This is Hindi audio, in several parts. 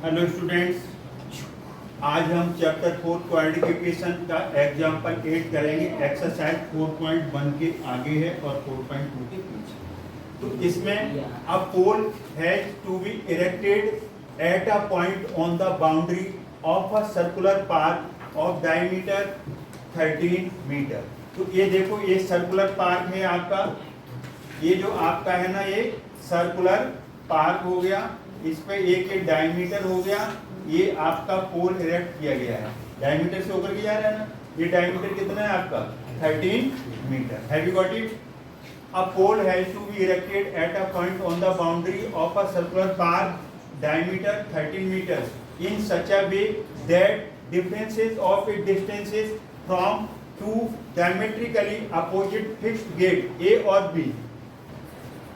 हेलो स्टूडेंट्स, आज हम चैप्टर 4 क्वाड्रिफिकेशन का एग्जाम्पल 8 करेंगे। एक्सरसाइज 4.1 के आगे है और 4.2 के पीछे। तो इसमें a pole has to be erected at a point on the boundary of a circular park of diameter 13 metre. तो ये देखो, ये सर्कुलर पार्क है आपका, ये जो आपका है ना, ये सर्कुलर पार्क हो गया। इस पे एक डायमीटर हो गया, ये आपका पोल इरेक्ट किया गया है, डायमीटर से होकर के जा रहा है ना। ये डायमीटर कितना है आपका 13 meter. Have you got it? A pole has to be erected at a point on the boundary of a circular park diameter 13 meter in such a way that differences of it distances from two diametrically opposite fixed gate A और बी।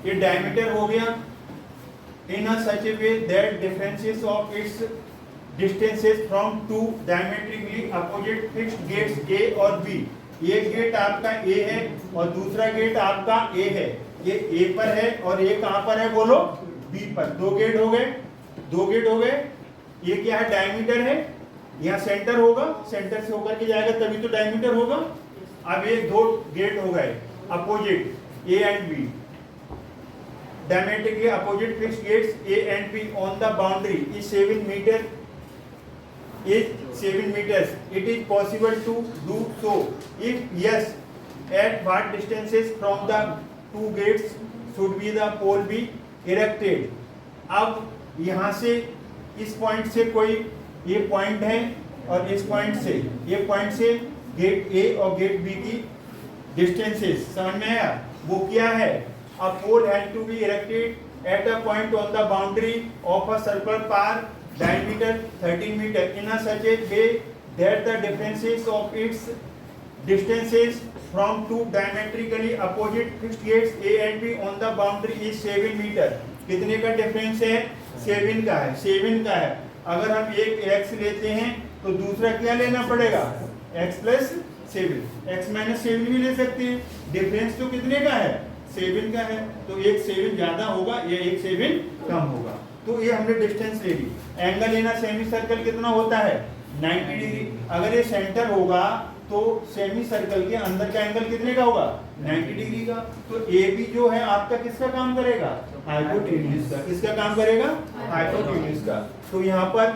ये डायमीटर हो गया in a such a way that differences of its distances from two diametrically opposite fixed gates A और B। ये गेट आपका A है और दूसरा गेट आपका A है। ये A पर है और ये कहाँ पर है बोलो? B पर। दो गेट हो गए, दो गेट हो गए। ये क्या है? डायमीटर है। यहाँ सेंटर होगा, सेंटर से होकर के जाएगा तभी तो डायमीटर होगा। अब ये दो गेट हो गए opposite A and B। Diametrically opposite fixed gates A and B on the boundary is 7 meters. It is possible to do so. If yes, at what distances from the two gates should be the pole be erected? अब यहाँ से इस पॉइंट से कोई ये पॉइंट है और इस पॉइंट से ये पॉइंट से गेट A और गेट B की डिस्टेंसेस समझ में आया? वो क्या है? A pole has to be erected at a point on the boundary of a circular park diameter 13 meter in a such a way that the differences of its distances from two diametrically opposite fixed gates A and B on the boundary is 7 meter। कितने का डिफरेंस है? 7 का है, 7 का है। अगर हम एक x लेते हैं तो दूसरा क्या लेना पड़ेगा? x प्लस 7, x माइनस 7 भी ले सकते हैं। डिफरेंस तो कितने का है? 7 का है, तो एक 7 ज्यादा होगा, ये एक 7 कम होगा। तो ये हमने डिस्टेंस ले ली। एंगल इन सेमी सर्कल कितना होता है? 90 डिग्री। अगर ये सेंटर होगा तो सेमी सर्कल के अंदर का एंगल कितने का होगा? 90 डिग्री का। तो ए बी जो है आपका किसका काम करेगा? हाइपोटेन्यूज का। किसका काम करेगा? हाइपोटेन्यूज का। तो यहाँ पर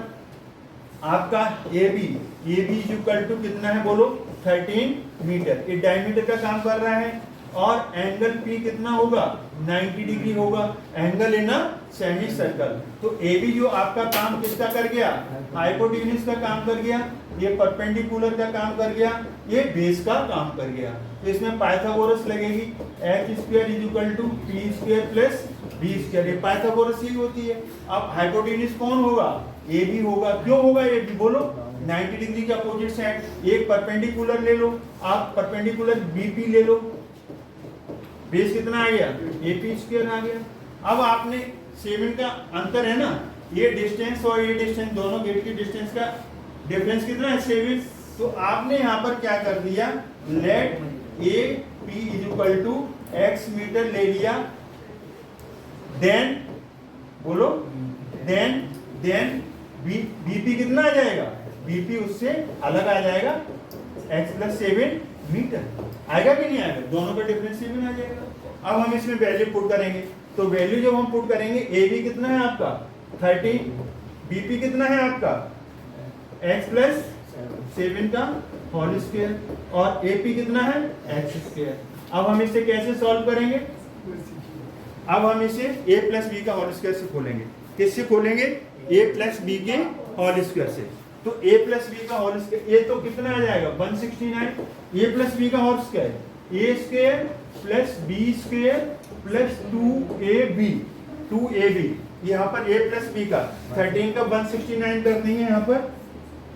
आपका ए बी इक्वल टू कितना है बोलो? 13 मीटर। ये डायमीटर का काम कर रहा है और एंगल P कितना होगा? 90 डिग्री होगा। Angle in a semi circle. तो AB जो आपका काम किसका कर गया? हाइपोटेन्यूज का काम कर गया। ये परपेंडिकुलर का काम कर गया, ये बेस का काम कर गया। तो इसमें पाइथागोरस लगेगी। h square is equal to p square plus b square. ये पाइथागोरस ही होती है। अब हाइपोटेन्यूज कौन होगा? AB होगा। क्यों होगा AB बोलो? 90 डिग्री के अपोजिट साइड। एक परपेंडिकुलर ले लो, आप परपेंडिकुलर BP ले लो। बेस कितना आ गया? AP स्क्वायर आ गया। अब आपने 7 का अंतर है ना, ये डिस्टेंस और ये डिस्टेंस, दोनों गेट की डिस्टेंस का डिफरेंस कितना है? 7। तो आपने यहाँ पर क्या कर दिया? Let AP is equal to x meter ले लिया। देन बोलो, देन BP कितना आ जाएगा? BP उससे अलग आ जाएगा, x प्लस 7 मीटर आएगा कि नहीं आएगा? दोनों का डिफरेंस 7 आ जाएगा। अब हम इसमें वैल्यू पुट करेंगे। तो वैल्यू जब हम पुट करेंगे, AB कितना है आपका? 13, BP कितना है आपका? x प्लस 7 का होल स्क्वायर और AP कितना है? x square. अब हम इसे कैसे सॉल्व करेंगे? अब हम इसे a प्लस b का होल स्क्वायर से खोलेंगे। किससे खोलेंगे? a प्लस b के होल स्क्वायर से। तो a प्लस b का होल स्क्वायर, ये तो कितना आ जाएगा? 169। a प्लस b का whole square, a square plus b square plus 2ab। यहाँ पर a प्लस b का 13 का 169 कर देंगे यहाँ पर।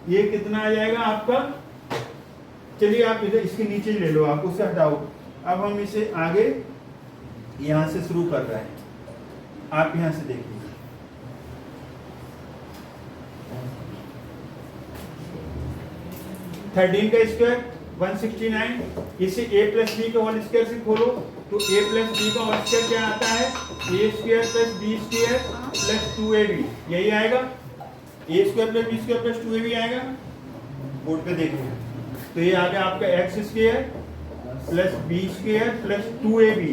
ये कितना आ जाएगा आपका? चलिए आप इधर इसके नीचे ले लो, आप उसे हटाओ। अब हम इसे आगे यहाँ से शुरू कर रहे हैं। आप यहाँ से देखिए, थर्टीन का स्क्वायर 169। इसे a प्लस बी का होल स्क्वायर से खोलो तो a प्लस बी का होल स्क्वायर क्या आता है? a square plus B square plus 2ab, यही आएगा। A square plus B square plus 2ab आएगा, बोर्ड पे देखिए। तो ये आ गया आपका x square plus B square plus 2ab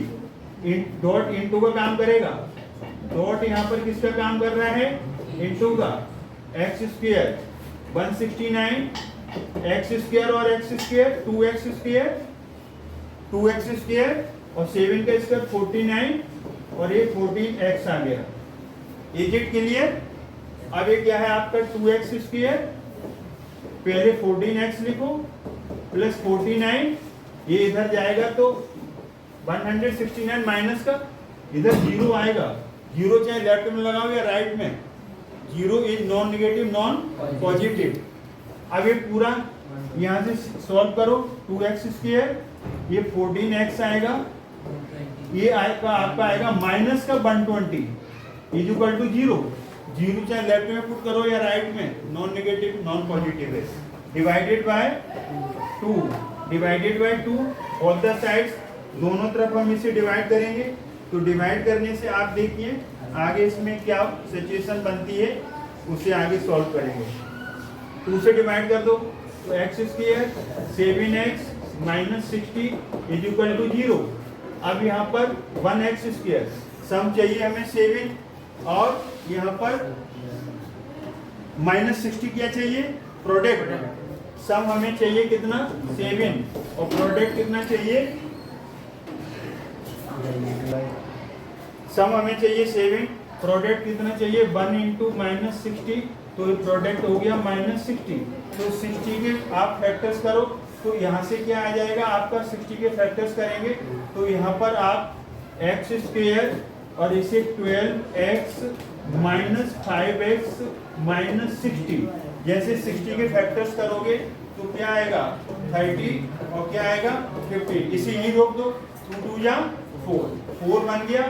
dot into का काम करेगा, डॉट यहाँ पर किसका काम कर रहा है, इनटू का एक्स स्क्वायर 169 एक्स स्क्वायर और एक्स स्क्वायर 2x स्क्वायर और 7 का स्क्वायर 49 और ये 14x आ गया। Is it clear? अब ये क्या है आपका 2x स्क्वायर, पहले 14x लिखो प्लस 49, ये इधर जाएगा तो 169 माइनस का इधर 0 आएगा, 0 चाहे लेफ्ट में लगाओ या राइट में, 0 is non negative non positive. अब ये पूरा यहाँ से सॉल्व करो, 2x स्क्वायर ये 14x आएगा, ये आएगा आपका आएगा माइनस का 120 इज इक्वल टू 0, 0 चाहे लेफ्ट में पुट करो या राइट में, नॉन नेगेटिव नॉन पॉजिटिव है, divided by 2 all the sides, दोनों तरफ हम इसे डिवाइड करेंगे। तो डिवाइड करने से आप देखिए आगे इसमें क्या सिचुएशन बनती है, उसे आगे सॉल्व करेंगे। 2 से डिवाइड कर दो तो x square 7x minus 60 is equal to 0। अब यहाँ पर 1x स्क्वायर सम चाहिए हमें 7 और यहाँ पर माइनस 60 क्या चाहिए, प्रोडक्ट। सम हमें चाहिए कितना 7 और प्रोडक्ट कितना चाहिए, सम हमें चाहिए 7, प्रोडक्ट कितना चाहिए 1 इंटू माइनस 60, तो प्रोडक्ट हो गया माइनस 60। तो 60 के आप फैक्टर्स करो तो यहाँ से क्या आ जाएगा आपका, 60 के फैक्टर्स करेंगे तो यहाँ पर आप एक्स स्क्वायर और इसे 12x माइनस 5x माइनस 60, जैसे 60 के फैक्टर्स करोगे तो क्या आएगा 30 और क्या आएगा 50, इसे यही रोक दो, 2 या 4 बन गया।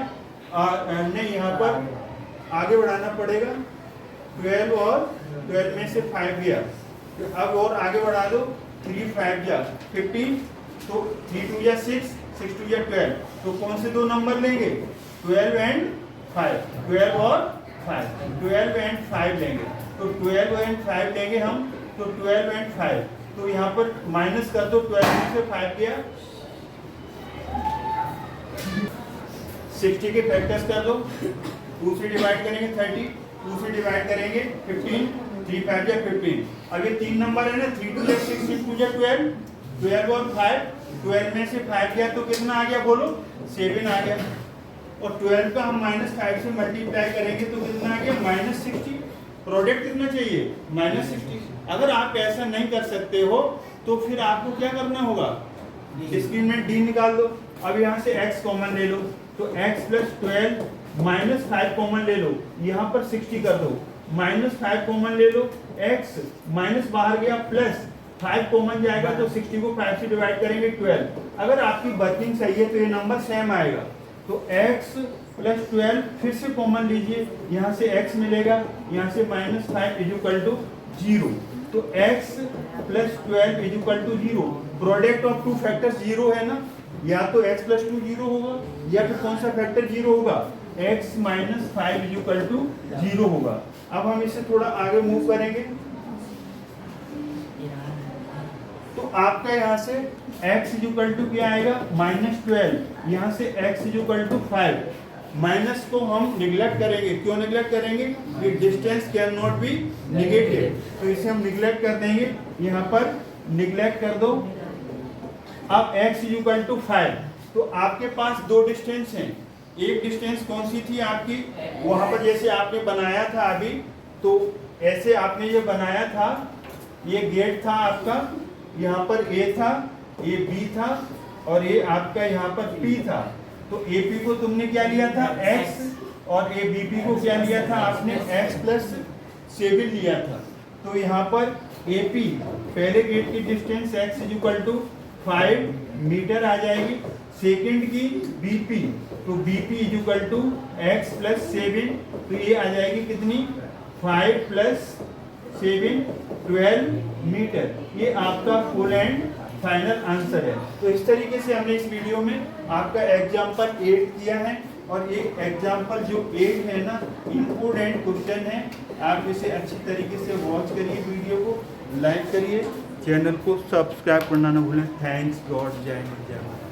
नहीं यहाँ पर आगे बढ़ाना पड़ेगा, 12 और 12 में से 5 गया, अब और आगे बढ़ा दो, 3 5 या 15, तो 3 2 या 6 6 2 या 12, तो कौन से दो नंबर लेंगे 12 एंड 5, 12 और 5, 12 एंड 5 लेंगे, तो 12 एंड 5 लेंगे हम, तो 12 एंड 5, तो यहाँ पर माइनस कर दो, 12 में से 5 गया, 60 के फैक्टर्स कर दो, 2 से डिवाइड करेंगे 30, 2 से डिवाइड करेंगे 15, 3 5 या 15। अब ये 3 नंबर है ना, 3 2 या 6 6 2 या 12, 12 और 5, 12 में से 5 गया तो कितना आ गया बोलो 7 आ गया, और 12 का हम माइनस 5 से मल्टीप्लाई करेंगे तो कितना आ गया माइनस 60। प्रोडक्ट कितना चाहिए माइनस 60। अगर आप ऐसा नहीं कर सकते हो तो फिर आपको क्या करना होगा, स्क्रीन में डी निकाल दो। अब यहाँ से x कॉमन ले लो, तो x प्लस 12 माइनस 5 कॉमन ले लो, यहाँ पर 60 कर दो, माइनस 5 कॉमन ले लो, x माइनस बाहर गया प्लस 5 कॉमन जाएगा तो 60 को 5 से डिवाइड करेंगे 12। अगर आपकी वर्किंग सही है तो ये नंबर सेम आएगा, तो x प्लस 12 फिर से कॉमन लीजिए, यहाँ से x मिलेगा, यहाँ से माइनस 5 इज इक्वल टू 0, तो x plus 12 is equal to 0। Product of two factors 0 है ना, या तो x प्लस 2 0 होगा या फिर कौन सा फैक्टर 0 होगा, x minus 5 is equal to 0 होगा। अब हम इसे थोड़ा आगे मूव करेंगे तो आपका यहाँ से x इज इक्वल टू क्या आएगा माइनस 12, यहाँ से x is equal to 5। Minus को हम निगलेक्ट करेंगे, क्यों निगलेक्ट करेंगे, ये distance can not be negative, तो इसे हम निगलेक्ट कर देंगे, यहाँ पर निगलेक्ट कर दो। अब x इज इक्वल टू 5, तो आपके पास दो डिस्टेंस हैं, एक डिस्टेंस कौन सी थी आपकी, वहां पर जैसे आपने बनाया था अभी, तो ऐसे आपने ये बनाया था, ये गेट था आपका, यहाँ पर a था, ये b था और ये आपका यहाँ पर p था, तो AP को तुमने क्या लिया था x और BP को क्या लिया था आपने x प्लस 7 लिया था, तो यहाँ पर AP पहले गेट की distance x is equal to 5 metre आ जाएगी, सेकंड की BP, तो BP is equal to x plus 7, तो ये आ जाएगी कितनी 5 प्लस 7 12 मीटर। ये आपका फुल एंड फाइनल आंसर है। तो इस तरीके से हमने इस वीडियो में आपका एग्जाम्पल 8 किया है। और एक एग्जाम्पल जो 8 है ना, इम्पोर्टेंट क्वेश्चन है, आप इसे अच्छी तरीके से वॉच करिए, वीडियो को लाइक करिए, चैनल को सब्सक्राइब करना ना भूलें। थैंक्स गॉड, जय हिंद, जय भारत।